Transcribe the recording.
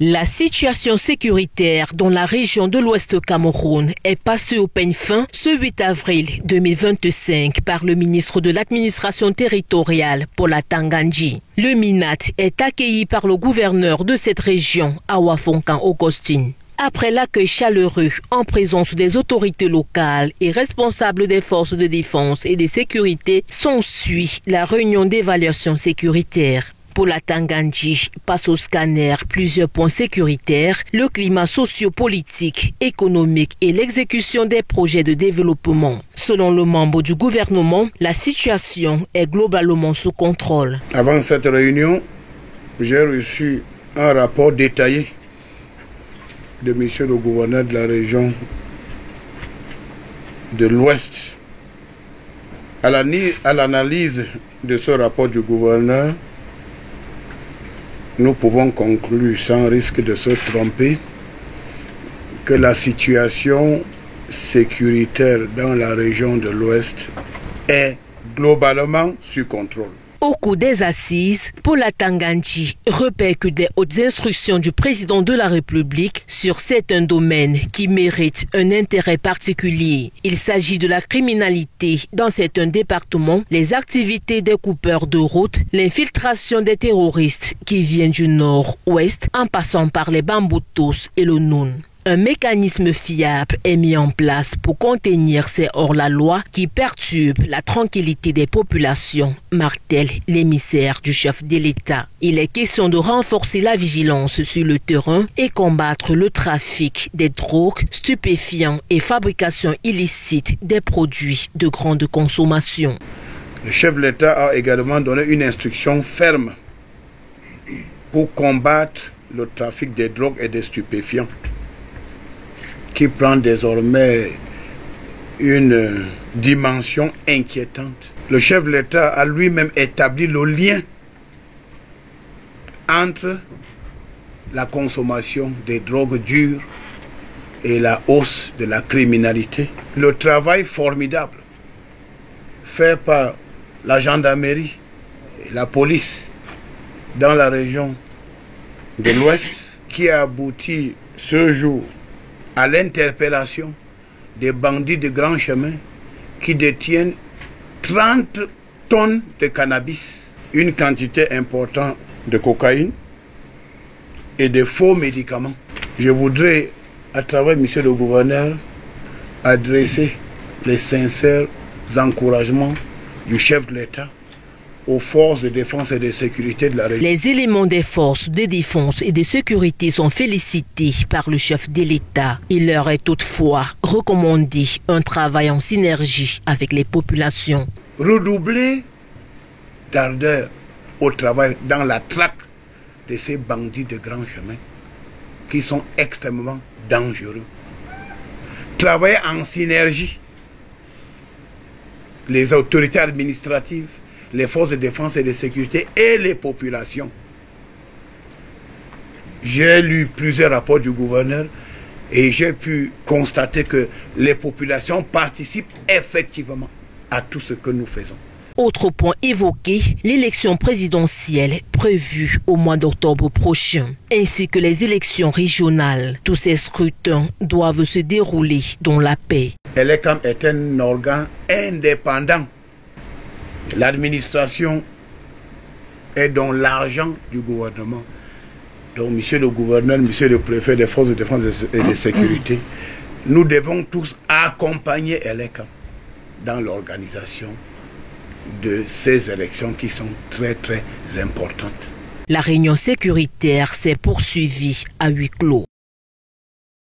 La situation sécuritaire dans la région de l'Ouest Cameroun est passée au peigne fin ce 8 avril 2025 par le ministre de l'administration territoriale, Paula Tangandji. Le MINAT est accueilli par le gouverneur de cette région, Awa Fonkan Augustine. Après l'accueil chaleureux en présence des autorités locales et responsables des forces de défense et de sécurité, s'ensuit la réunion d'évaluation sécuritaire. Paula Tangandji passe au scanner plusieurs points sécuritaires, le climat socio-politique, économique et l'exécution des projets de développement. Selon le membre du gouvernement, la situation est globalement sous contrôle. Avant cette réunion, j'ai reçu un rapport détaillé de monsieur le gouverneur de la région de l'Ouest. À l'analyse de ce rapport du gouverneur, nous pouvons conclure sans risque de se tromper que la situation sécuritaire dans la région de l'Ouest est globalement sous contrôle. Au cours des assises, Paula Tangandji répercute des hautes instructions du président de la République sur certains domaines qui méritent un intérêt particulier. Il s'agit de la criminalité dans certains départements, les activités des coupeurs de route, l'infiltration des terroristes qui viennent du nord-ouest en passant par les Bamboutos et le Noun. Un mécanisme fiable est mis en place pour contenir ces hors-la-loi qui perturbent la tranquillité des populations, martèle l'émissaire du chef de l'État. Il est question de renforcer la vigilance sur le terrain et combattre le trafic des drogues, stupéfiants et fabrication illicite des produits de grande consommation. Le chef de l'État a également donné une instruction ferme pour combattre le trafic des drogues et des stupéfiants, qui prend désormais une dimension inquiétante. Le chef de l'État a lui-même établi le lien entre la consommation des drogues dures et la hausse de la criminalité. Le travail formidable fait par la gendarmerie et la police dans la région de l'Ouest, qui a abouti ce jour à l'interpellation des bandits de grand chemin qui détiennent 30 tonnes de cannabis, une quantité importante de cocaïne et de faux médicaments. Je voudrais, à travers monsieur le gouverneur, adresser les sincères encouragements du chef de l'État aux forces de défense et de sécurité de la région. Les éléments des forces de défense et de sécurité sont félicités par le chef de l'État. Il leur est toutefois recommandé un travail en synergie avec les populations. Redoubler d'ardeur au travail dans la traque de ces bandits de grand chemin qui sont extrêmement dangereux. Travailler en synergie, les autorités administratives, les forces de défense et de sécurité et les populations. J'ai lu plusieurs rapports du gouverneur et j'ai pu constater que les populations participent effectivement à tout ce que nous faisons. Autre point évoqué, l'élection présidentielle prévue au mois d'octobre prochain, ainsi que les élections régionales. Tous ces scrutins doivent se dérouler dans la paix. Elecam est un organe indépendant. L'administration est dans l'argent du gouvernement. Donc, monsieur le gouverneur, monsieur le préfet des forces de défense et de sécurité, nous devons tous accompagner Elecam dans l'organisation de ces élections qui sont très très importantes. La réunion sécuritaire s'est poursuivie à huis clos.